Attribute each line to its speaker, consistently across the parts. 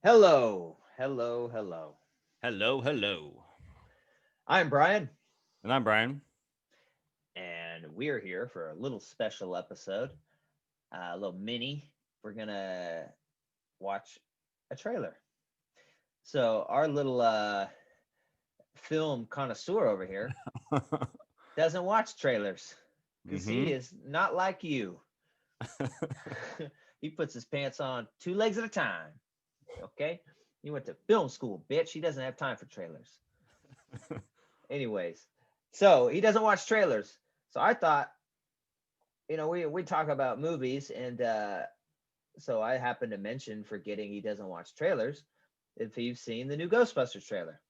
Speaker 1: Hello, hello, hello.
Speaker 2: Hello, hello.
Speaker 1: I'm Bryan,
Speaker 2: And I'm Bryan.
Speaker 1: and we're here for a little special episode, a little mini. We're gonna watch a trailer. So our little film connoisseur over here doesn't watch trailers because he
Speaker 2: Mm-hmm.
Speaker 1: is not like you. He puts his pants on two legs at a time. Okay, he went to film school, bitch. He doesn't have time for trailers. Anyways, so he doesn't watch trailers. So I thought, we talk about movies, and so I happened to mention, forgetting he doesn't watch trailers, if you've seen the new Ghostbusters trailer.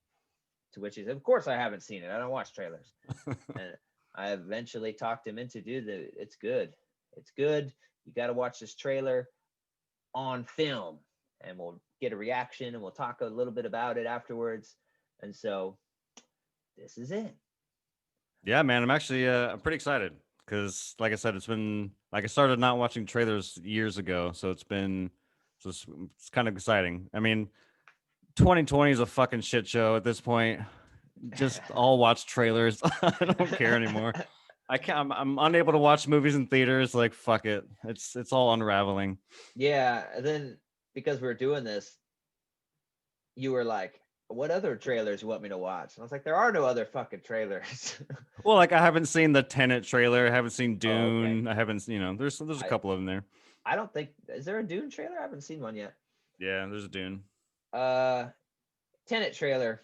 Speaker 1: To which he said, "Of course I haven't seen it. I don't watch trailers." And I eventually talked him into, dude, it's good. It's good. You got to watch this trailer on film, and we'll get a reaction, and we'll talk a little bit about it afterwards. And so this is it.
Speaker 2: Yeah, man, I'm pretty excited because, like I said, it's been like I started not watching trailers years ago, so it's kind of exciting. I mean, 2020 is a fucking shit show at this point. Just all watch trailers. I don't care anymore. I can't. I'm unable to watch movies in theaters. Like fuck it. It's all unraveling.
Speaker 1: Yeah, and then because we were doing this, you were like, "What other trailers you want me to watch?" And I was like, "There are no other fucking trailers."
Speaker 2: Well, like I haven't seen the Tenet trailer. I haven't seen
Speaker 1: Oh, okay.
Speaker 2: Dune. I haven't. There's a
Speaker 1: I
Speaker 2: couple of them there.
Speaker 1: I don't think, is there a Dune trailer? I haven't seen one yet.
Speaker 2: Yeah, there's a Dune.
Speaker 1: Uh, Tenet trailer.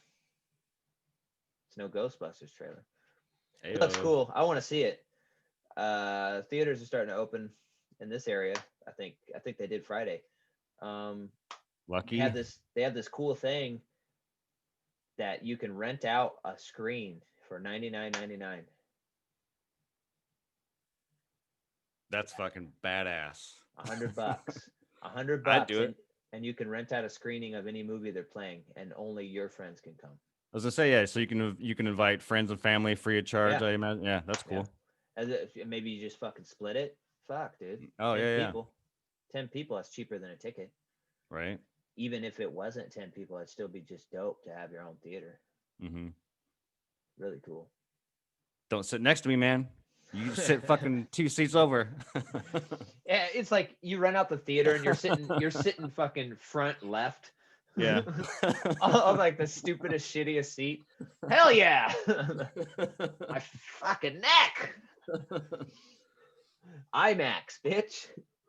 Speaker 1: It's no Ghostbusters trailer. It looks
Speaker 2: Ayo.
Speaker 1: cool. I want to see it. Theaters are starting to open in this area. I think they did Friday. Um,
Speaker 2: Lucky.
Speaker 1: they have this cool thing that you can rent out a screen for 99.99.
Speaker 2: That's fucking badass.
Speaker 1: 100 bucks. a hundred
Speaker 2: I'd
Speaker 1: bucks
Speaker 2: do it.
Speaker 1: and you can rent out a screening of any movie they're playing, and only your friends can come.
Speaker 2: I was gonna say yeah. So you can invite friends and family free of charge.
Speaker 1: Yeah,
Speaker 2: I imagine. Yeah, that's
Speaker 1: yeah.
Speaker 2: cool.
Speaker 1: Maybe you just fucking split it. Fuck, dude.
Speaker 2: Oh
Speaker 1: 10
Speaker 2: yeah, yeah.
Speaker 1: people. 10 people, that's cheaper than a ticket.
Speaker 2: Right.
Speaker 1: Even if it wasn't 10 people, it'd still be just dope to have your own theater.
Speaker 2: Mm-hmm.
Speaker 1: Really cool.
Speaker 2: Don't sit next to me, man. You sit fucking 2 seats over.
Speaker 1: Yeah, it's like you rent out the theater and you're sitting fucking front left.
Speaker 2: Yeah.
Speaker 1: On like the stupidest, shittiest seat. Hell yeah. My fucking neck. IMAX, bitch.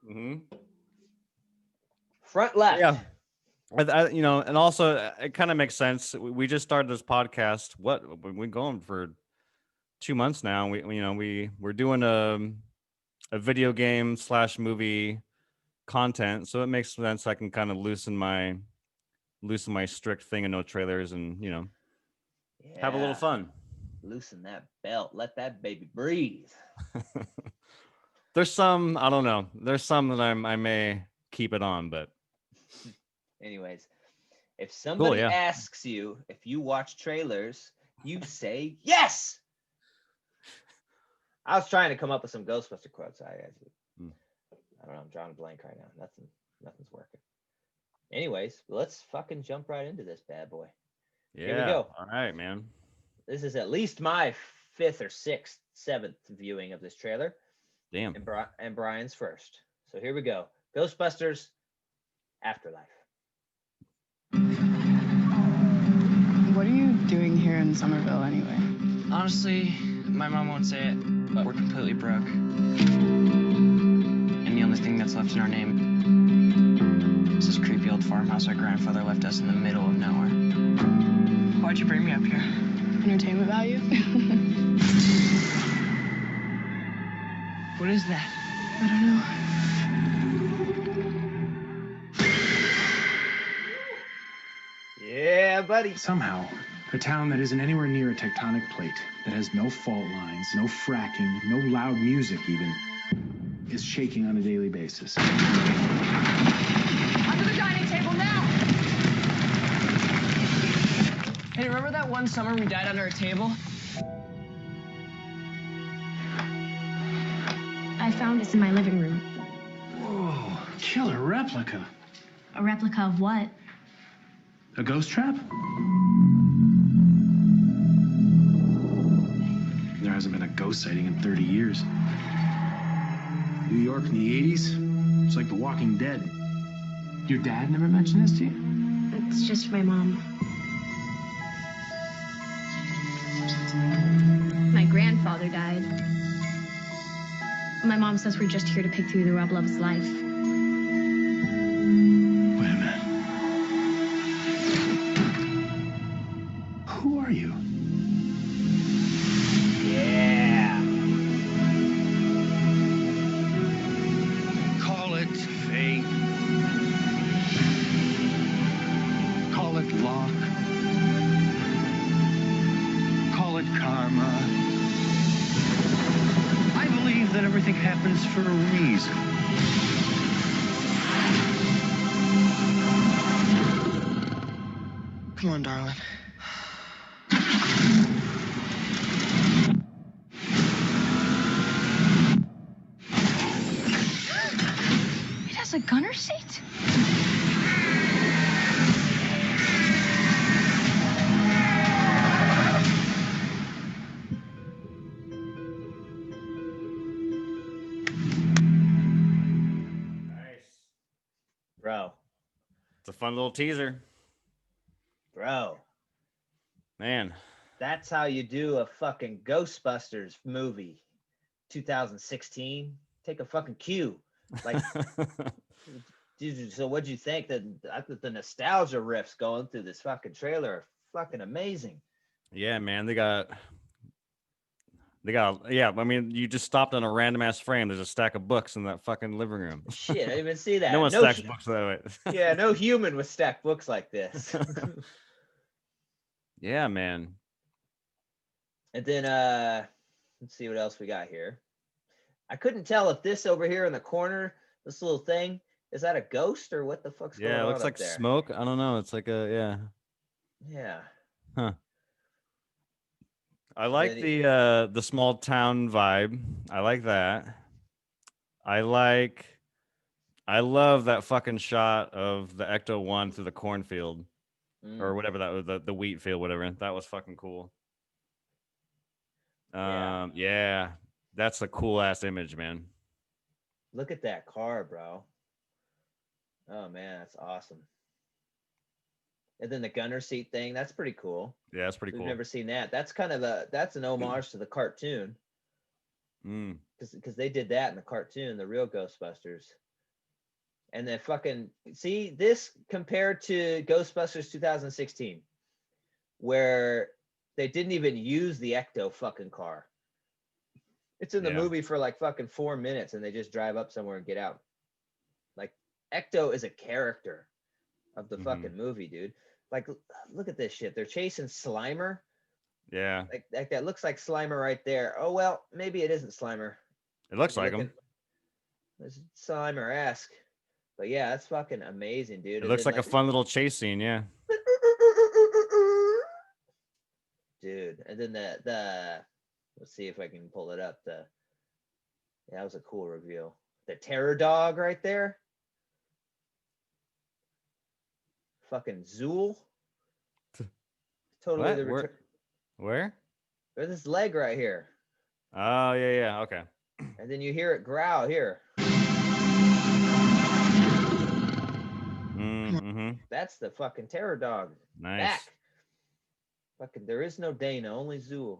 Speaker 2: hmm
Speaker 1: Front left.
Speaker 2: Yeah. And also it kind of makes sense. We just started this podcast. What we've been going for 2 months now. We're doing a video game slash movie content, so it makes sense. I can kind of loosen my strict thing and no trailers, and have a little
Speaker 1: Yeah.
Speaker 2: fun.
Speaker 1: Loosen that belt. Let that baby breathe.
Speaker 2: There's some I don't know. There's some that I may keep it on, but
Speaker 1: Anyways, if
Speaker 2: cool.
Speaker 1: somebody
Speaker 2: Yeah.
Speaker 1: asks you if you watch trailers, you say yes. I was trying to come up with some Ghostbuster quotes.
Speaker 2: Hmm.
Speaker 1: I don't know. I'm drawing a blank right now. Nothing's working. Anyways, let's fucking jump right into this bad boy. Here we
Speaker 2: Yeah.
Speaker 1: go.
Speaker 2: All right, man.
Speaker 1: This is at least my fifth or sixth, seventh viewing of this trailer,
Speaker 2: Damn.
Speaker 1: and Bryan's first. So here we go. Ghostbusters Afterlife.
Speaker 3: What are you doing here in Somerville anyway?
Speaker 4: Honestly, my mom won't say it, but we're completely broke. And the only thing that's left in our name is this creepy old farmhouse our grandfather left us in the middle of nowhere. Why'd you bring me up here?
Speaker 3: Entertainment value?
Speaker 4: What is that?
Speaker 3: I don't know.
Speaker 1: Yeah, buddy.
Speaker 5: Somehow, a town that isn't anywhere near a tectonic plate, that has no fault lines, no fracking, no loud music even, is shaking on a daily basis.
Speaker 6: Under the dining table now!
Speaker 4: Hey, remember that one summer we died under a table?
Speaker 7: I found this in my living room.
Speaker 5: Whoa, killer replica.
Speaker 7: A replica of what?
Speaker 5: A ghost trap? There hasn't been a ghost sighting in 30 years. New York in the 80s? It's like The Walking Dead. Your dad never mentioned this to you?
Speaker 6: It's just my mom. My grandfather died. My mom says we're just here to pick through the rubble of his life.
Speaker 5: Wait a minute. Who are you?
Speaker 1: Yeah.
Speaker 7: Call it fate. Call it luck. Call it karma. I believe that everything happens for a reason.
Speaker 4: Come on, darling.
Speaker 6: It has a gunner seat?
Speaker 2: Nice.
Speaker 1: Bro.
Speaker 2: It's a fun little teaser.
Speaker 1: Bro.
Speaker 2: Man.
Speaker 1: That's how you do a fucking Ghostbusters movie. 2016. Take a fucking cue. Like, dude, so what'd you think? I thought the nostalgia riffs going through this fucking trailer are fucking amazing.
Speaker 2: Yeah, man. They got, yeah. I mean, you just stopped on a random ass frame. There's a stack of books in that fucking living room.
Speaker 1: Shit, I didn't even see that.
Speaker 2: No one stacks books that way.
Speaker 1: Yeah, no human would stack books like this.
Speaker 2: Yeah, man.
Speaker 1: And then let's see what else we got here. I couldn't tell if this over here in the corner, this little thing, is that a ghost or what the fuck's going on?
Speaker 2: Yeah, it looks
Speaker 1: up
Speaker 2: like
Speaker 1: there?
Speaker 2: smoke. I don't know. It's like a
Speaker 1: Yeah.
Speaker 2: Huh. I like the small town vibe. I like that. I love that fucking shot of the Ecto-1 through the cornfield or whatever that was, the wheat field, whatever. That was fucking cool. Yeah, that's a cool ass image, man.
Speaker 1: Look at that car, bro. Oh man, that's awesome. And then the gunner seat thing, that's pretty cool.
Speaker 2: Yeah, that's pretty
Speaker 1: We've
Speaker 2: cool.
Speaker 1: never seen that. That's kind of that's an homage to the cartoon. Because they did that in the cartoon, the real Ghostbusters. And then fucking see this compared to Ghostbusters 2016, where they didn't even use the Ecto fucking car. It's in the movie for like fucking 4 minutes and they just drive up somewhere and get out. Like Ecto is a character of the fucking movie, dude. Like, look at this shit. They're chasing Slimer.
Speaker 2: Yeah.
Speaker 1: Like that looks like Slimer right there. Oh, well, maybe it isn't Slimer.
Speaker 2: It looks like him.
Speaker 1: It's Slimer-esque. But yeah, that's fucking amazing, dude.
Speaker 2: It looks like a fun little chase scene, yeah.
Speaker 1: Dude, and then the let's see if I can pull it up. That was a cool reveal. The terror dog right there. Fucking Zool. Totally
Speaker 2: what? Where?
Speaker 1: There's this leg right here.
Speaker 2: Oh, yeah, okay.
Speaker 1: And then you hear it growl here. That's the fucking terror dog.
Speaker 2: Nice.
Speaker 1: Back. Fucking, there is no Dana, only Zool.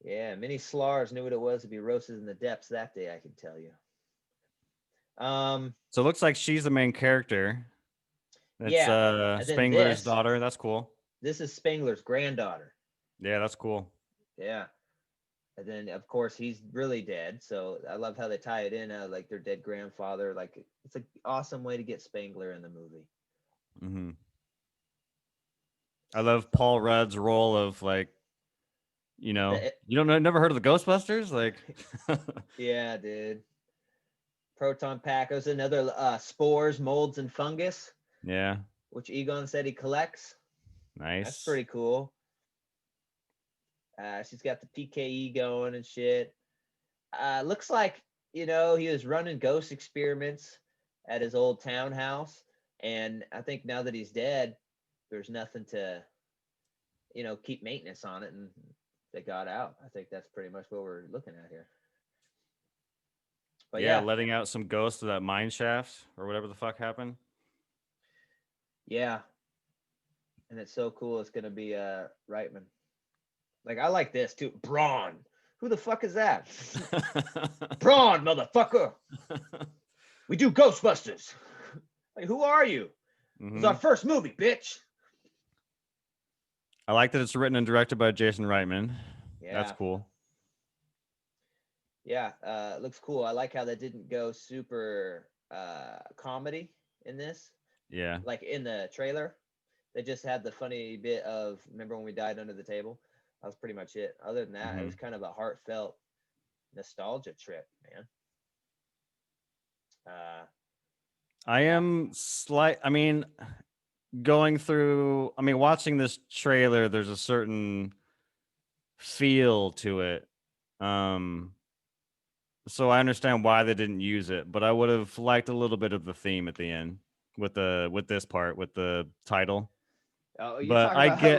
Speaker 1: Yeah, many slars knew what it was to be roasted in the depths that day, I can tell you.
Speaker 2: So it looks like she's the main character. That's Spangler's daughter. That's cool.
Speaker 1: This is Spangler's granddaughter.
Speaker 2: Yeah, that's cool.
Speaker 1: Yeah. And then, of course, he's really dead. So I love how they tie it in, like their dead grandfather. Like, it's an awesome way to get Spangler in the movie.
Speaker 2: I love Paul Rudd's role of, like, you know, never heard of the Ghostbusters? Like,
Speaker 1: yeah, dude. Proton pack. There's another spores, molds, and fungus.
Speaker 2: Yeah.
Speaker 1: Which Egon said he collects.
Speaker 2: Nice.
Speaker 1: That's pretty cool. She's got the PKE going and shit. Looks like, he was running ghost experiments at his old townhouse. And I think now that he's dead, there's nothing to, keep maintenance on it, and they got out. I think that's pretty much what we're looking at here. But
Speaker 2: Yeah,
Speaker 1: yeah,
Speaker 2: letting out some ghosts of that mine shaft or whatever the fuck happened.
Speaker 1: yeah, and it's so cool. It's gonna be Reitman. Like, I like this too. Braun. Who the fuck is that? Braun, motherfucker. We do Ghostbusters. Like, who are you? It's our first movie, bitch.
Speaker 2: I like that it's written and directed by Jason Reitman.
Speaker 1: Yeah,
Speaker 2: That's cool.
Speaker 1: Yeah, it looks cool. I like how they didn't go super comedy in this.
Speaker 2: Yeah.
Speaker 1: Like in the trailer, they just had the funny bit of, remember when we died under the table? That was pretty much it. Other than that, it was kind of a heartfelt nostalgia trip, man.
Speaker 2: I am watching this trailer, there's a certain feel to it. So I understand why they didn't use it, but I would have liked a little bit of the theme at the end with this part with the title.
Speaker 1: Oh, you
Speaker 2: But
Speaker 1: talking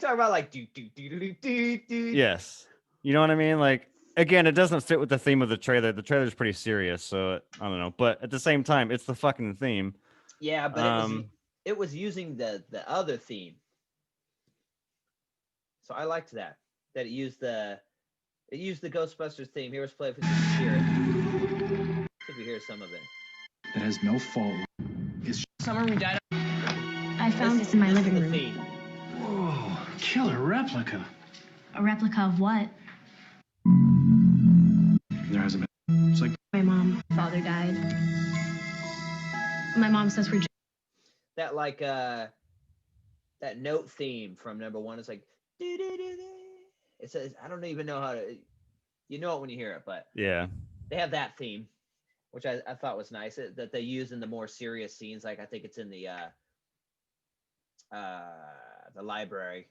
Speaker 1: about like do do do do do do.
Speaker 2: Yes. You know what I mean? Like, again, it doesn't fit with the theme of the trailer. The trailer's pretty serious, so I don't know. But at the same time, it's the fucking theme.
Speaker 1: Yeah, but it was using the other theme. So I liked that it used the Ghostbusters theme. Here's play if we can hear it. See if we hear some of it.
Speaker 5: That has no fault. It's
Speaker 4: Summer we died.
Speaker 6: I found this in my living room.
Speaker 1: Theme.
Speaker 5: whoa, killer replica.
Speaker 6: A replica of what?
Speaker 5: There hasn't been. It's like
Speaker 6: My mom, father died. My mom says we're just
Speaker 1: That like that note theme from number one is like do do do do. It says, I don't even know how to. You know it when you hear it, but
Speaker 2: Yeah.
Speaker 1: they have that theme, which I thought was nice that they use in the more serious scenes. Like I think it's in the library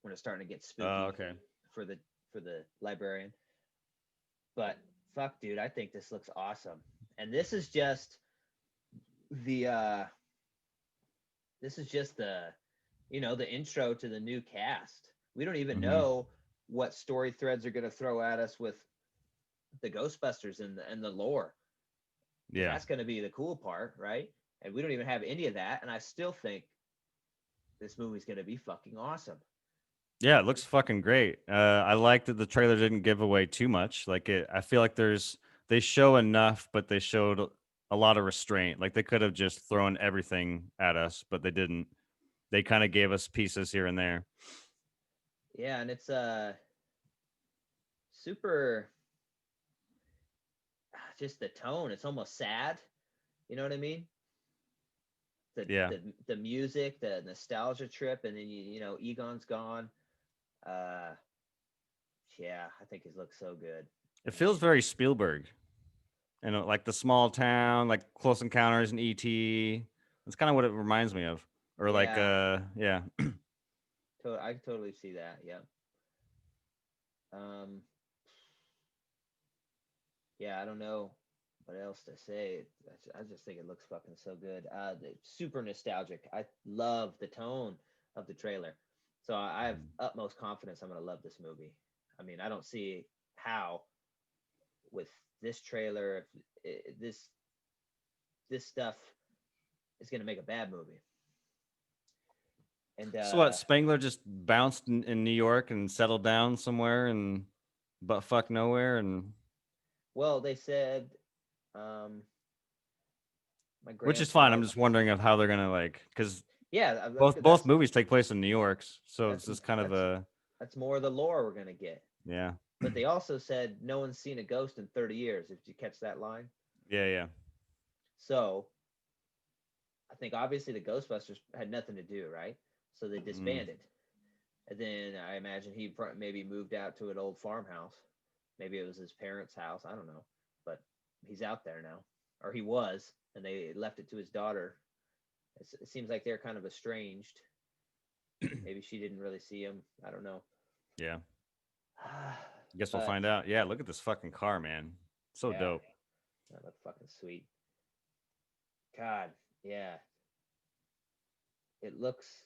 Speaker 1: when it's starting to get spooky.
Speaker 2: Oh, okay.
Speaker 1: For the librarian. But fuck, dude, I think this looks awesome. And this is just the the intro to the new cast. We don't even know what story threads are going to throw at us with the Ghostbusters and the lore.
Speaker 2: Yeah.
Speaker 1: That's going to be the cool part, right? And we don't even have any of that, and I still think this movie's going to be fucking awesome.
Speaker 2: Yeah, it looks fucking great. I like that the trailer didn't give away too much. Like I feel like they show enough, but they showed a lot of restraint. Like they could have just thrown everything at us, but they didn't. They kind of gave us pieces here and there.
Speaker 1: Yeah, and it's super, just the tone. It's almost sad. You know what I mean? The music, the nostalgia trip, and then Egon's gone. Yeah, I think it looks so good.
Speaker 2: It feels very Spielberg. Like the small town, like Close Encounters and E.T. That's kind of what it reminds me of. Or like, yeah.
Speaker 1: I totally see that. Yeah. Yeah, I don't know what else to say. I just think it looks fucking so good. Super nostalgic. I love the tone of the trailer. So I have utmost confidence I'm going to love this movie. I mean, I don't see how with this trailer, this stuff is going to make a bad movie. And
Speaker 2: so what? Spengler just bounced in New York and settled down somewhere and butt fuck nowhere. And
Speaker 1: well, they said,
Speaker 2: which is fine. I'm just wondering of how they're gonna because
Speaker 1: yeah,
Speaker 2: both movies take place in New York, so it's just kind of
Speaker 1: that's more of the lore we're gonna get.
Speaker 2: Yeah.
Speaker 1: But they also said no one's seen a ghost in 30 years. If you catch that line.
Speaker 2: Yeah.
Speaker 1: So I think obviously the Ghostbusters had nothing to do, right? So they disbanded. And then I imagine he maybe moved out to an old farmhouse. Maybe it was his parents' house. I don't know. But he's out there now. Or he was. And they left it to his daughter. It seems like they're kind of estranged. Maybe she didn't really see him. I don't know.
Speaker 2: Yeah. I guess we'll find out. Yeah, look at this fucking car, man. Dope.
Speaker 1: That looked fucking sweet. God, yeah. it looks.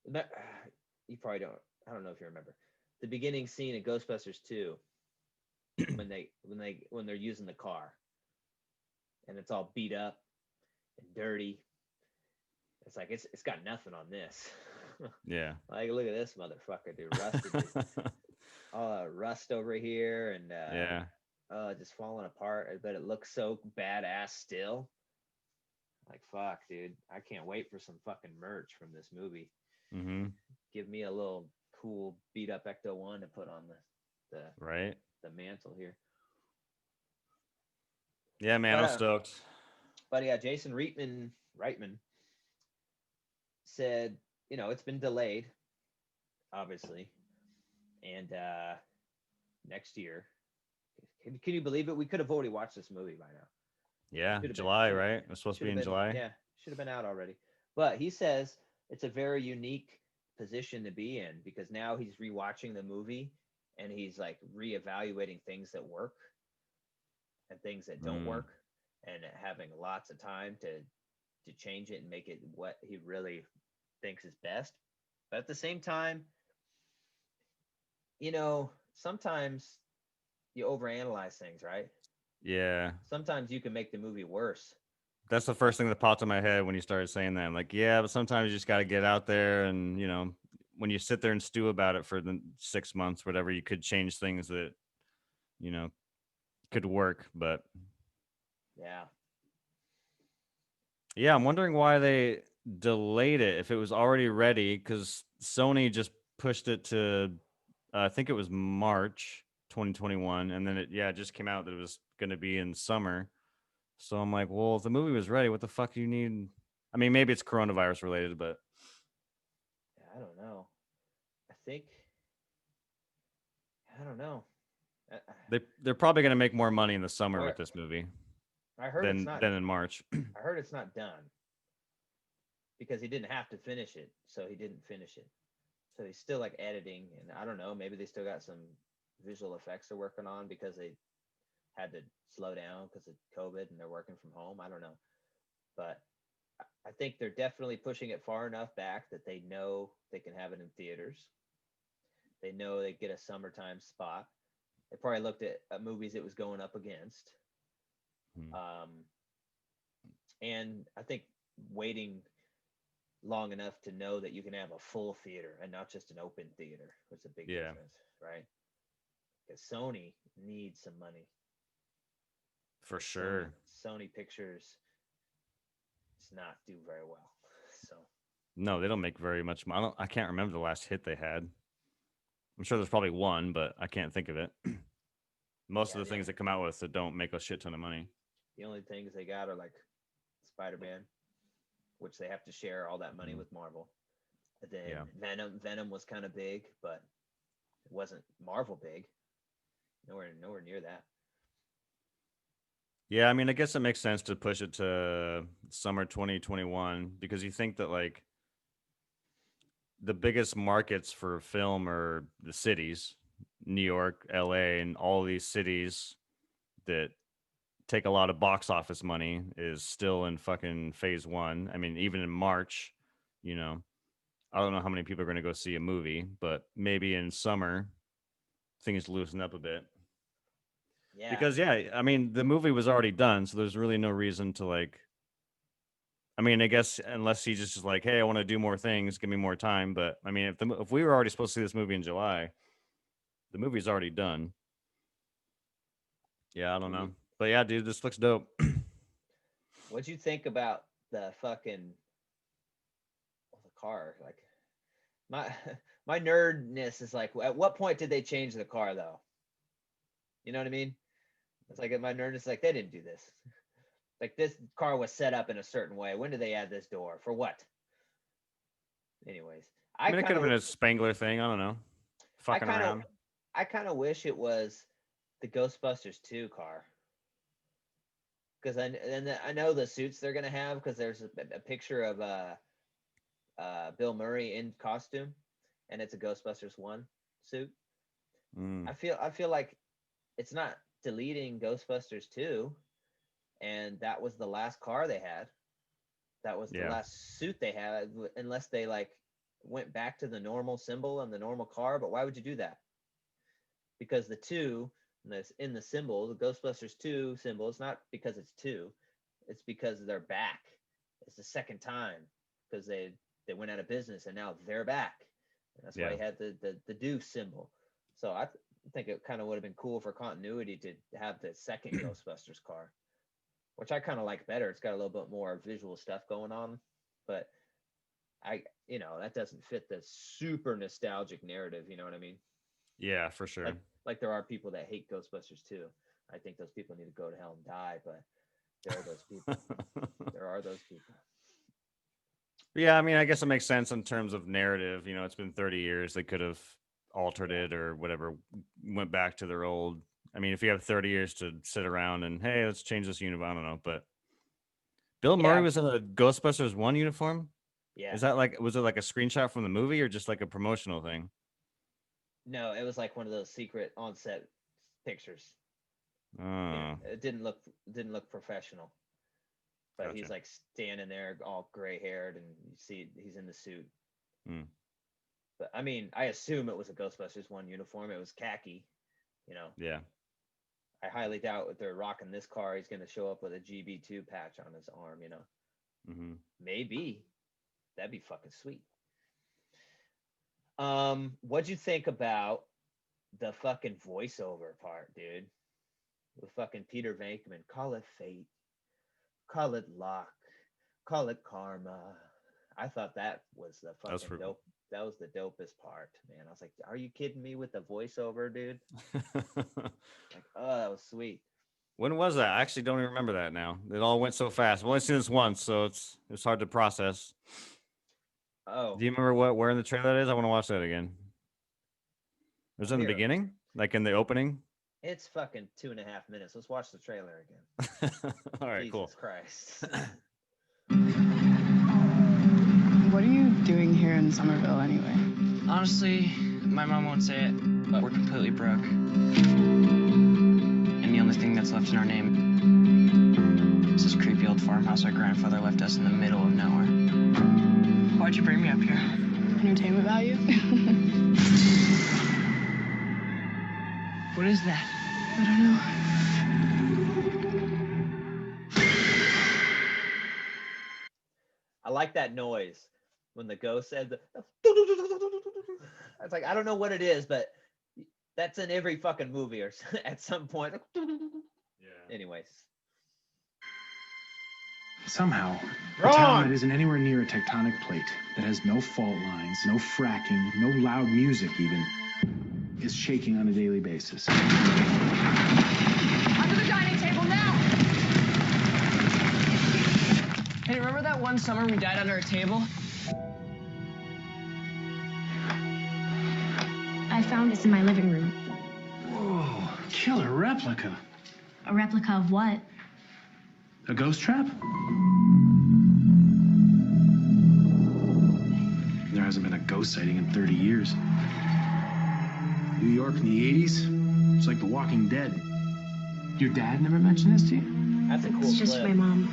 Speaker 1: You probably don't. I don't know if you remember the beginning scene in Ghostbusters 2 when they're using the car and it's all beat up and dirty. It's like it's got nothing on this.
Speaker 2: Yeah.
Speaker 1: Like, look at this motherfucker, dude. Rusted. All rust over here and
Speaker 2: Yeah.
Speaker 1: just falling apart. But it looks so badass still. Like, fuck, dude. I can't wait for some fucking merch from this movie.
Speaker 2: Mm-hmm.
Speaker 1: Give me a little cool beat up Ecto 1 to put on
Speaker 2: Right.
Speaker 1: the mantle here.
Speaker 2: Yeah, man,
Speaker 1: But,
Speaker 2: I'm stoked.
Speaker 1: But yeah, Jason Reitman said, it's been delayed, obviously, and next year. Can you believe it? We could have already watched this movie by now.
Speaker 2: Yeah,
Speaker 1: Should've
Speaker 2: July,
Speaker 1: been,
Speaker 2: right? It's supposed to be in
Speaker 1: been,
Speaker 2: July.
Speaker 1: Yeah, should have been out already. But he says it's a very unique position to be in because now he's rewatching the movie and he's like reevaluating things that work and things that don't work and having lots of time to change it and make it what he really thinks is best. But at the same time, sometimes you overanalyze things, right?
Speaker 2: Yeah.
Speaker 1: Sometimes you can make the movie worse.
Speaker 2: That's the first thing that popped in my head when you started saying that. I'm like, yeah, but sometimes you just got to get out there and, when you sit there and stew about it for the 6 months, whatever, you could change things that, could work. But
Speaker 1: Yeah.
Speaker 2: yeah, I'm wondering why they delayed it if it was already ready, because Sony just pushed it to, I think it was March 2021. And then it just came out that it was going to be in summer. So I'm like, well, if the movie was ready, what the fuck do you need? I mean, maybe it's coronavirus related, but
Speaker 1: I don't know. I don't know.
Speaker 2: they're probably gonna make more money in the summer with this movie
Speaker 1: I heard it's not.
Speaker 2: than in March.
Speaker 1: I heard it's not done because he didn't have to finish it, so he didn't finish it. So he's still like editing, and I don't know. Maybe they still got some visual effects they're working on because they had to slow down because of COVID and they're working from home. I don't know, but I think they're definitely pushing it far enough back that they know they can have it in theaters. They know they get a summertime spot. They probably looked at movies it was going up against. And I think waiting long enough to know that you can have a full theater and not just an open theater was a big difference, right? Because Sony needs some money.
Speaker 2: For sure.
Speaker 1: Sony Pictures does not do very well. So
Speaker 2: no, they don't make very much money. I can't remember the last hit they had. I'm sure there's probably one, but I can't think of it. Most of the things that come out with that don't make a shit ton of money.
Speaker 1: The only things they got are like Spider-Man, which they have to share all that money with Marvel. And then Venom was kind of big, but it wasn't Marvel big. Nowhere near that.
Speaker 2: Yeah, I mean, I guess it makes sense to push it to summer 2021 because you think that like the biggest markets for film are the cities, New York, LA, and all these cities that take a lot of box office money is still in fucking phase one. I mean, even in March, I don't know how many people are going to go see a movie, but maybe in summer things loosen up a bit.
Speaker 1: Yeah.
Speaker 2: Because I mean, the movie was already done, so there's really no reason to like. I mean, I guess unless he just is like, hey, I want to do more things, give me more time. But I mean, if we were already supposed to see this movie in July, the movie's already done. Yeah, I don't know, but yeah, dude, this looks dope.
Speaker 1: What'd you think about the fucking the car? Like my nerdness is like, at what point did they change the car though? You know what I mean? It's like my nerdness is like they didn't do this. Like this car was set up in a certain way. When did they add this door? For what? Anyways,
Speaker 2: I mean, it could have been a Spangler thing. I don't know. Fucking around.
Speaker 1: I kind of wish it was the Ghostbusters 2 car. Because I know the suits they're gonna have because there's a picture of Bill Murray in costume, and it's a Ghostbusters 1 suit. I feel like it's not deleting Ghostbusters 2, and that was the last car they had. That was the
Speaker 2: Yeah.
Speaker 1: last suit they had, unless they like went back to the normal symbol and the normal car. But why would you do that? Because the two that's in the symbol, the Ghostbusters 2 symbol, it's not because it's two, it's because they're back. It's the second time because they went out of business and now they're back. And that's why
Speaker 2: Yeah.
Speaker 1: he had the deuce symbol. So I think it kind of would have been cool for continuity to have the second Ghostbusters car, which I kind of like better. It's got a little bit more visual stuff going on, but that doesn't fit the super nostalgic narrative. You know what I mean?
Speaker 2: Yeah, for sure.
Speaker 1: Like there are people that hate Ghostbusters too. I think those people need to go to hell and die, but there are those people. There are those people.
Speaker 2: Yeah, I mean, I guess it makes sense in terms of narrative. It's been 30 years. They could have altered it or whatever, went back to their old. I mean, if you have 30 years to sit around and, hey, let's change this uniform, I don't know. But Bill Murray was in a Ghostbusters 1 uniform?
Speaker 1: Yeah.
Speaker 2: Was it like a screenshot from the movie or just like a promotional thing?
Speaker 1: No, it was like one of those secret on-set pictures.
Speaker 2: Oh.
Speaker 1: It didn't look professional. But
Speaker 2: Gotcha.
Speaker 1: he's like standing there all gray-haired, and you see he's in the suit.
Speaker 2: Hmm.
Speaker 1: But I mean, I assume it was a Ghostbusters 1 uniform. It was khaki,
Speaker 2: Yeah.
Speaker 1: I highly doubt if they're rocking this car, he's going to show up with a GB2 patch on his arm,
Speaker 2: Mm-hmm.
Speaker 1: Maybe. That'd be fucking sweet. What'd you think about the fucking voiceover part, dude? With fucking Peter Venkman. Call it fate. Call it luck. Call it karma. I thought that was the fucking dope. That was the dopest part, man. I was like, are you kidding me with the voiceover, dude? Like, oh, that was sweet.
Speaker 2: When was that? I actually don't even remember that now. It all went so fast. I've only seen this once, so it's hard to process.
Speaker 1: Oh.
Speaker 2: Do you remember where in the trailer that is? I want to watch that again. Was it in the beginning? Like in the opening?
Speaker 1: It's fucking 2.5 minutes. Let's watch the trailer again.
Speaker 2: All right,
Speaker 1: Jesus
Speaker 2: cool.
Speaker 1: Christ.
Speaker 3: What are you doing here in Somerville anyway?
Speaker 4: Honestly, my mom won't say it, but we're completely broke. And the only thing that's left in our name is this creepy old farmhouse our grandfather left us in the middle of nowhere. Why'd you bring me up here?
Speaker 3: Entertainment value?
Speaker 4: What is that?
Speaker 3: I don't know.
Speaker 1: I like that noise when the ghost said the. It's like, I don't know what it is, but that's in every fucking movie or at some point. Yeah. Anyways.
Speaker 5: Somehow, a town that isn't anywhere near a tectonic plate, that has no fault lines, no fracking, no loud music even, is shaking on a daily basis.
Speaker 4: Under the dining table now! Hey, remember that one summer we died under a table?
Speaker 6: I found this in my living room.
Speaker 5: Whoa, killer replica.
Speaker 6: A replica of what?
Speaker 5: A ghost trap? There hasn't been a ghost sighting in 30 years. New York in the 80s? It's like The Walking Dead. Your dad never mentioned this to you?
Speaker 1: That's a cool
Speaker 6: It's just
Speaker 1: clip.
Speaker 6: my mom.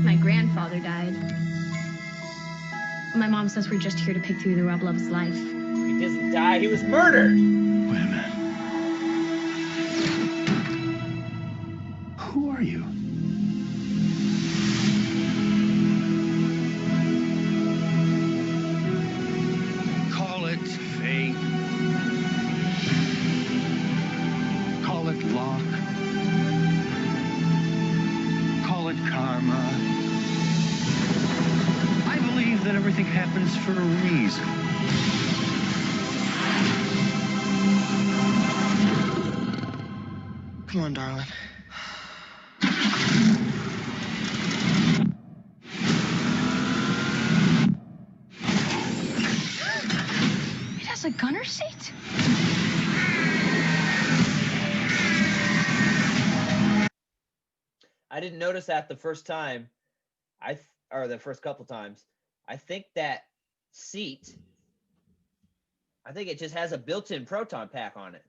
Speaker 6: My grandfather died. My mom says we're just here to pick through the rubble of his life.
Speaker 1: He doesn't die. He was murdered.
Speaker 5: Wait a minute. Who are you?
Speaker 7: Call it fate. Call it luck. Call it karma. I believe that everything happens for a reason.
Speaker 4: Come on, darling.
Speaker 6: It has a gunner seat?
Speaker 1: I didn't notice that the first time. Or the first couple times. I think that seat, I think it just has a built-in proton pack on it.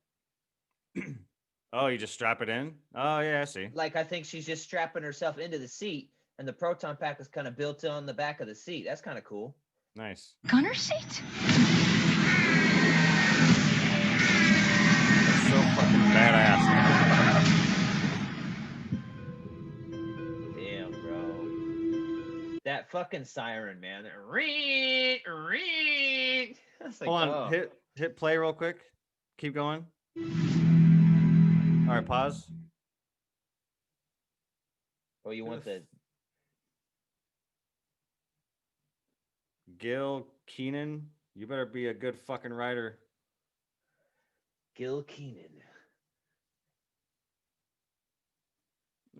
Speaker 2: Oh, you just strap it in? Oh, yeah, I see.
Speaker 1: Like I think she's just strapping herself into the seat, and the proton pack is kind of built on the back of the seat. That's kind of cool.
Speaker 2: Nice.
Speaker 6: Gunner seat?
Speaker 2: That's so fucking badass.
Speaker 1: Damn, bro. That fucking siren, man. Ring, ring. That's like,
Speaker 2: Hold on,
Speaker 1: oh.
Speaker 2: hit play real quick. Keep going. All right, pause.
Speaker 1: Oh, you want the
Speaker 2: Gil Keenan, you better be a good fucking writer.
Speaker 1: Gil Keenan.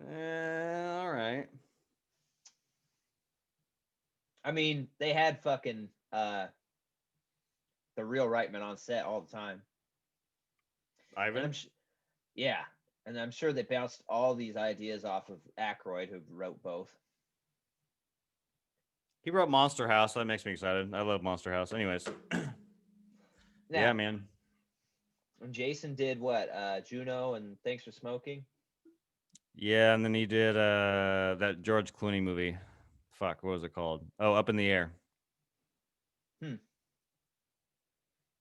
Speaker 2: All right.
Speaker 1: I mean, they had fucking the real Reitman on set all the time. And
Speaker 2: Ivan?
Speaker 1: yeah, and I'm sure they bounced all these ideas off of Aykroyd, who wrote both.
Speaker 2: He wrote Monster House. So that makes me excited. I love Monster House. Anyways. Yeah, man.
Speaker 1: And Jason did what? Juno and Thanks for Smoking.
Speaker 2: Yeah, and then he did that George Clooney movie. Fuck, what was it called? Oh, Up in the Air.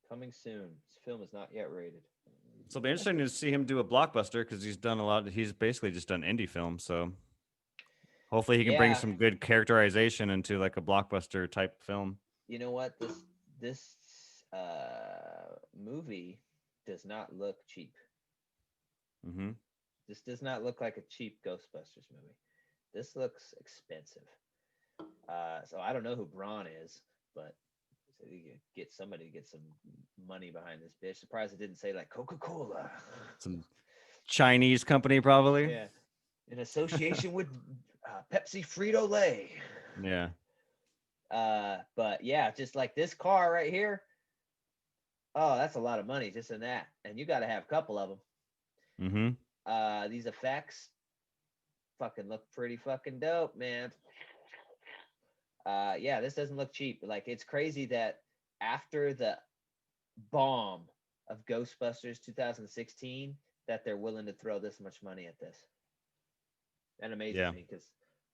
Speaker 1: Coming soon. This film is not yet rated.
Speaker 2: So it'll be interesting to see him do a blockbuster because he's done a lot. He's basically just done indie films. So hopefully he can bring
Speaker 1: Yeah.
Speaker 2: some good characterization into like a blockbuster type film.
Speaker 1: You know what? This movie does not look cheap.
Speaker 2: Mm-hmm.
Speaker 1: This does not look like a cheap Ghostbusters movie. This looks expensive. So I don't know who Braun is, but so you get somebody to get some money behind this bitch. Surprised it didn't say like Coca-Cola.
Speaker 2: Some Chinese company, probably.
Speaker 1: Yeah, in association with Pepsi Frito-Lay.
Speaker 2: Yeah.
Speaker 1: But yeah, just like this car right here. Oh, that's a lot of money just in that, and you got to have a couple of them.
Speaker 2: Mm-hmm.
Speaker 1: These effects fucking look pretty fucking dope, man. Yeah, this doesn't look cheap. Like, it's crazy that after the bomb of Ghostbusters 2016, that they're willing to throw this much money at this. That amazes me, because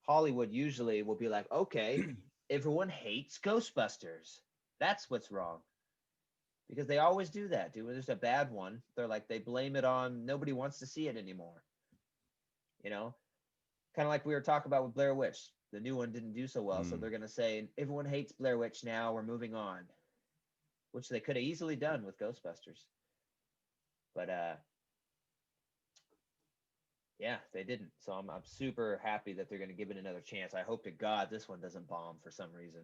Speaker 1: Hollywood usually will be like, okay, everyone hates Ghostbusters. That's what's wrong. Because they always do that, dude. When there's a bad one, they're like, they blame it on nobody wants to see it anymore. You know? Kind of like we were talking about with Blair Witch. The new one didn't do so well, so they're going to say, everyone hates Blair Witch now, we're moving on. Which they could have easily done with Ghostbusters. But, yeah, they didn't. So I'm super happy that they're going to give it another chance. I hope to God this one doesn't bomb for some reason.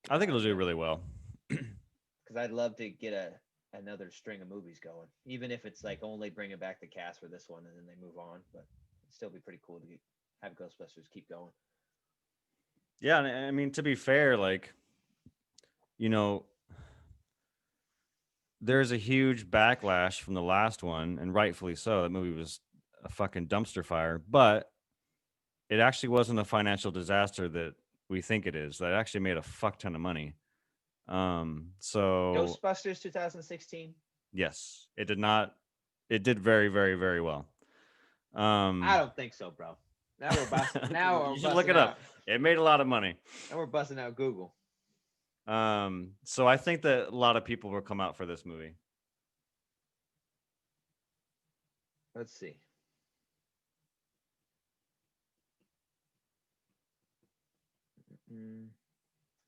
Speaker 2: I think it'll do really well.
Speaker 1: Because I'd love to get another string of movies going, even if it's like only bringing back the cast for this one and then they move on. But it'd still be pretty cool to have Ghostbusters keep going.
Speaker 2: Yeah, and I mean, to be fair, like, you know, there's a huge backlash from the last one, and rightfully so. That movie was a fucking dumpster fire, but it actually wasn't a financial disaster that we think it is. That actually made a fuck ton of money. So
Speaker 1: Ghostbusters 2016.
Speaker 2: yes, it did not. It did very, very, very well.
Speaker 1: I don't think so, bro. Now we're busting.
Speaker 2: You should look it up. It made a lot of money.
Speaker 1: Now we're busting out Google.
Speaker 2: So I think that a lot of people will come out for this movie.
Speaker 1: Let's see.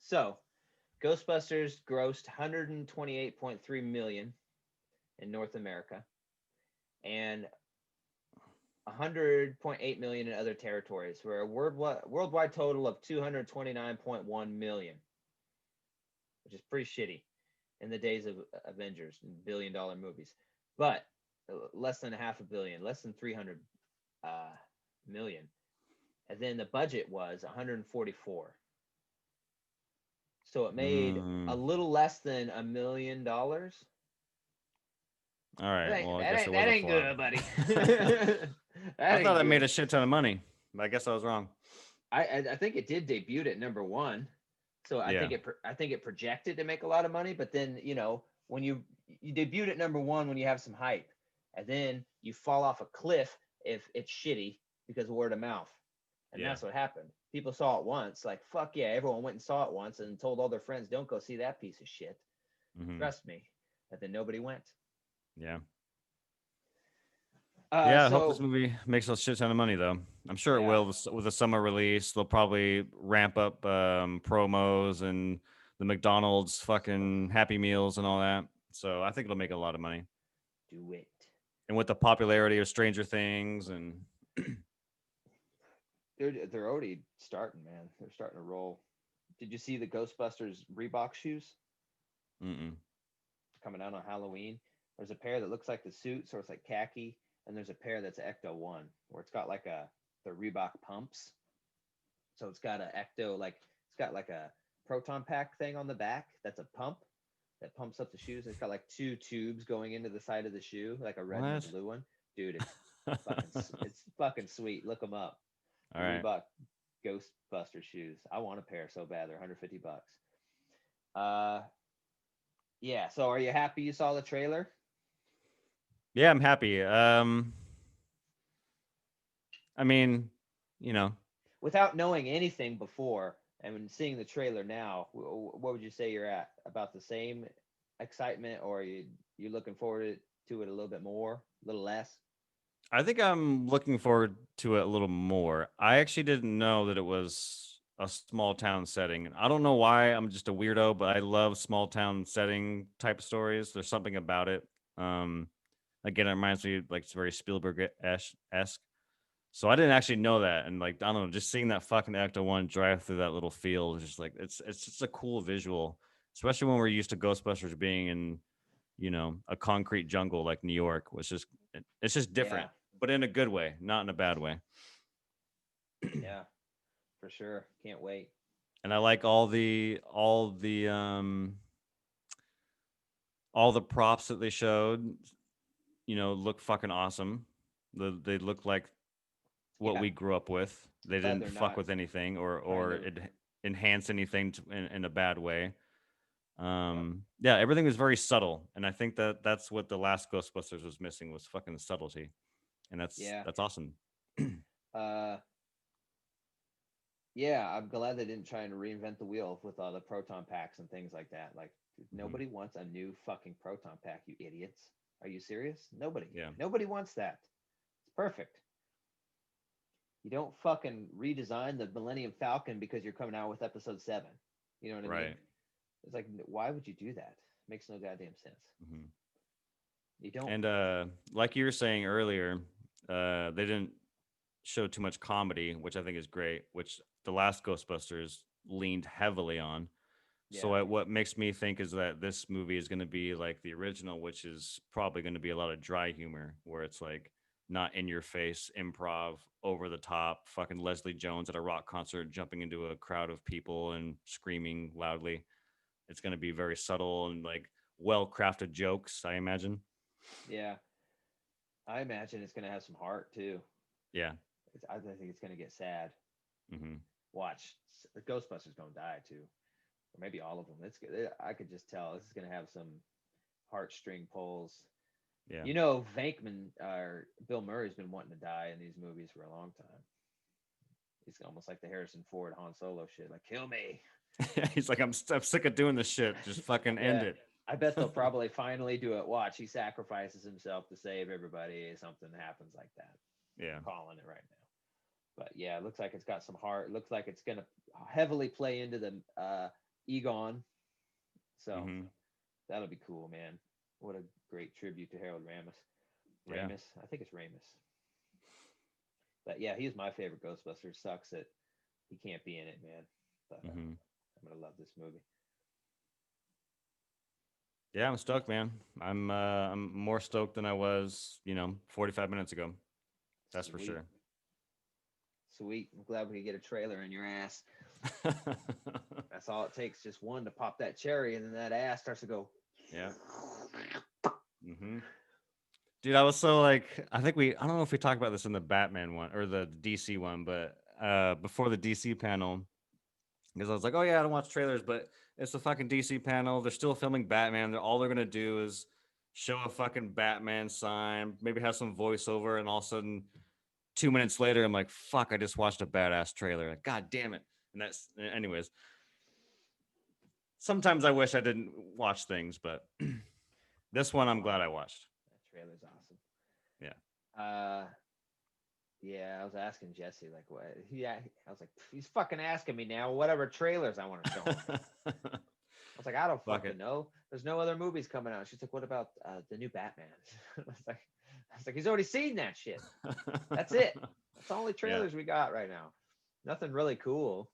Speaker 1: So, Ghostbusters grossed 128.3 million in North America and 100.8 million in other territories, for a worldwide total of 229.1 million, which is pretty shitty in the days of Avengers and billion-dollar movies. But less than $500 million, less than 300 million. And then the budget was 144. So it made a little less than $1 million.
Speaker 2: All right. Well, I guess
Speaker 1: that ain't good, buddy. I
Speaker 2: thought it made a shit ton of money, but I guess I was wrong.
Speaker 1: I think it did debut at number 1, so I think it projected to make a lot of money. But then, you know, when you debuted at number 1, when you have some hype, and then you fall off a cliff if it's shitty because of word of mouth. And
Speaker 2: Yeah.
Speaker 1: that's what happened. People saw it once, like, fuck yeah, everyone went and saw it once and told all their friends, don't go see that piece of shit.
Speaker 2: Mhm.
Speaker 1: Trust me. And then nobody went.
Speaker 2: Yeah. Yeah, I hope this
Speaker 1: So
Speaker 2: movie makes a shit ton of money, though. I'm sure it
Speaker 1: yeah,
Speaker 2: will with the summer release. They'll probably ramp up promos and the McDonald's fucking Happy Meals and all that. So I think it'll make a lot of money.
Speaker 1: do it.
Speaker 2: And with the popularity of Stranger Things and
Speaker 1: They're already starting, man. They're starting to roll. Did you see the Ghostbusters Reebok shoes
Speaker 2: mm-mm.
Speaker 1: coming out on Halloween? There's a pair that looks like the suit, so it's like khaki, and there's a pair that's Ecto One, where it's got like the Reebok pumps. So it's got a Ecto, like it's got like a proton pack thing on the back that's a pump that pumps up the shoes. It's got like two tubes going into the side of the shoe, like a red and
Speaker 2: What?
Speaker 1: a blue one. Dude, it's fucking sweet. Look them up.
Speaker 2: All
Speaker 1: The
Speaker 2: right.
Speaker 1: Reebok Ghostbuster shoes. I want a pair so bad. They're $150. Yeah. So are you happy you saw the trailer?
Speaker 2: Yeah, I'm happy. I mean, you know,
Speaker 1: Without knowing anything before and when seeing the trailer now, what would you say you're at? About the same excitement, or you looking forward to it a little bit more, a little less?
Speaker 2: I think I'm looking forward to it a little more. I actually didn't know that it was a small town setting. I don't know why. I'm just a weirdo, but I love small town setting type stories. There's something about it. Um, Again, it reminds me like it's very Spielberg esque. So I didn't actually know that, and like I don't know, just seeing that fucking Ecto One drive through that little field is just like it's just a cool visual, especially when we're used to Ghostbusters being in a concrete jungle like New York, which is it's just
Speaker 1: Yeah,
Speaker 2: different, but in a good way, not in a bad way.
Speaker 1: yeah, for sure. Can't wait.
Speaker 2: And I like all the props that they showed. Look fucking awesome. They look like what
Speaker 1: Yeah,
Speaker 2: we grew up with. They
Speaker 1: glad
Speaker 2: didn't
Speaker 1: they're
Speaker 2: fuck
Speaker 1: not
Speaker 2: with anything
Speaker 1: trying
Speaker 2: or
Speaker 1: to.
Speaker 2: it enhance anything in a bad way. Yeah, everything was very subtle, and I think that's what the last Ghostbusters was missing was fucking subtlety, and that's
Speaker 1: Yeah,
Speaker 2: that's awesome.
Speaker 1: uh, yeah. I'm glad they didn't try and reinvent the wheel with all the proton packs and things like that. Like
Speaker 2: Mhm.
Speaker 1: nobody wants a new fucking proton pack, you idiots. Are you serious? Nobody.
Speaker 2: Yeah,
Speaker 1: Nobody wants that. It's perfect. You don't fucking redesign the Millennium Falcon because you're coming out with episode 7. You know what I mean?
Speaker 2: right.
Speaker 1: It's like, why would you do that? Makes no goddamn sense.
Speaker 2: Mhm.
Speaker 1: You don't.
Speaker 2: And like you were saying earlier, they didn't show too much comedy, which I think is great. Which the last Ghostbusters leaned heavily on. So
Speaker 1: Yeah.
Speaker 2: what makes me think is that this movie is going to be like the original, which is probably going to be a lot of dry humor, where it's like not in your face, improv, over the top, fucking Leslie Jones at a rock concert jumping into a crowd of people and screaming loudly. It's going to be very subtle and like well crafted jokes, I imagine.
Speaker 1: Yeah. I imagine it's going to have some heart too.
Speaker 2: Yeah.
Speaker 1: I think it's going to get sad.
Speaker 2: Hmm.
Speaker 1: Watch. The Ghostbusters don't die too. Or maybe all of them. It's good. I could just tell this is going to have some heartstring pulls.
Speaker 2: Yeah.
Speaker 1: You know, Venkman or Bill Murray's been wanting to die in these movies for a long time. He's almost like the Harrison Ford Han Solo shit. Like, kill me.
Speaker 2: He's like, I'm sick of doing this shit. Just fucking end
Speaker 1: Yeah.
Speaker 2: it.
Speaker 1: I bet they'll probably finally do it. Watch, he sacrifices himself to save everybody. Something happens like that.
Speaker 2: Yeah.
Speaker 1: I'm calling it right now. But yeah, it looks like it's got some heart. It looks like it's gonna heavily play into the Egon. So
Speaker 2: Hmm.
Speaker 1: that'll be cool, man. What a great tribute to Harold Ramis.
Speaker 2: Yeah.
Speaker 1: Ramis, I think it's Ramis. But yeah, he's my favorite Ghostbuster. Sucks that he can't be in it, man. But
Speaker 2: Hmm.
Speaker 1: I'm gonna love this movie.
Speaker 2: Yeah, I'm stoked, man. I'm more stoked than I was, 45 minutes ago. That's for
Speaker 1: Sweet,
Speaker 2: sure.
Speaker 1: sweet. I'm glad we could get a trailer in your ass. That's all it takes, just one to pop that cherry, and then that ass starts to go.
Speaker 2: Yeah. Hmm. Dude, I was so like, I don't know if we talked about this in the Batman one or the DC one, but before the DC panel, because I was like, oh yeah, I don't watch trailers, but it's the fucking DC panel. They're still filming Batman. All they're gonna do is show a fucking Batman sign, maybe have some voiceover, and all of a sudden 2 minutes later, I'm like, fuck, I just watched a badass trailer. Like, God damn it. And that's, anyways. Sometimes I wish I didn't watch things, but this one I'm glad I watched.
Speaker 1: That trailer's awesome.
Speaker 2: Yeah.
Speaker 1: Yeah, I was asking Jesse, like, what? Yeah, I was like, he's fucking asking me now, whatever trailers I want to show him. I was like, I don't
Speaker 2: Fuck
Speaker 1: fucking
Speaker 2: it.
Speaker 1: know. There's no other movies coming out. She's like, what about the new Batman? I was like, he's already seen that shit. That's it. That's the only trailers we got right now. Nothing really cool.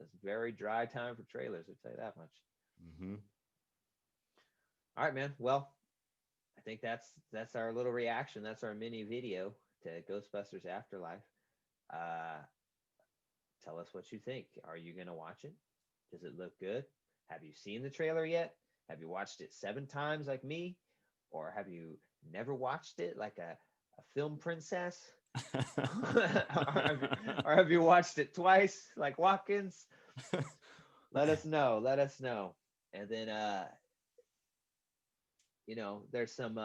Speaker 1: It's a very dry time for trailers, I'll tell you that much.
Speaker 2: Mm-hmm.
Speaker 1: All right, man. Well, I think that's our little reaction. That's our mini video to Ghostbusters Afterlife. Tell us what you think. Are you gonna watch it? Does it look good? Have you seen the trailer yet? Have you watched it 7 times like me? Or have you never watched it like a film princess? or have you watched it twice like Watkins? Let us know. Let us know. And then there's some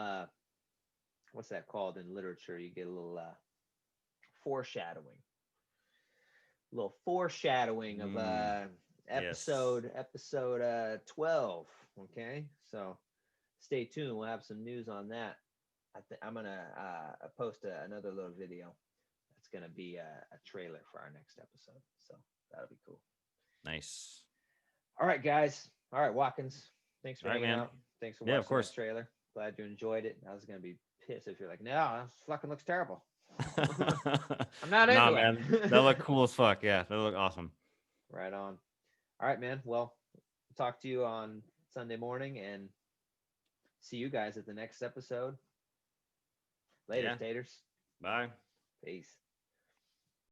Speaker 1: what's that called in literature? You get a little foreshadowing. A little foreshadowing of episode 12. Okay, so stay tuned. We'll have some news on that. I'm gonna post another little video. That's gonna be a trailer for our next episode. So that'll be cool.
Speaker 2: Nice.
Speaker 1: All right, guys. All right, Watkins. Thanks for
Speaker 2: All right,
Speaker 1: hanging
Speaker 2: man.
Speaker 1: out. Thanks for
Speaker 2: Yeah,
Speaker 1: watching
Speaker 2: of course.
Speaker 1: that trailer. Glad you enjoyed it. I was gonna be pissed if you're like, no, that fucking looks terrible. I'm not into
Speaker 2: Nah,
Speaker 1: it.
Speaker 2: man. That look cool as fuck. Yeah, that look awesome.
Speaker 1: Right on. All right, man. Well, talk to you on Sunday morning and see you guys at the next episode. Later,
Speaker 2: Yeah.
Speaker 1: taters.
Speaker 2: Bye.
Speaker 1: Peace.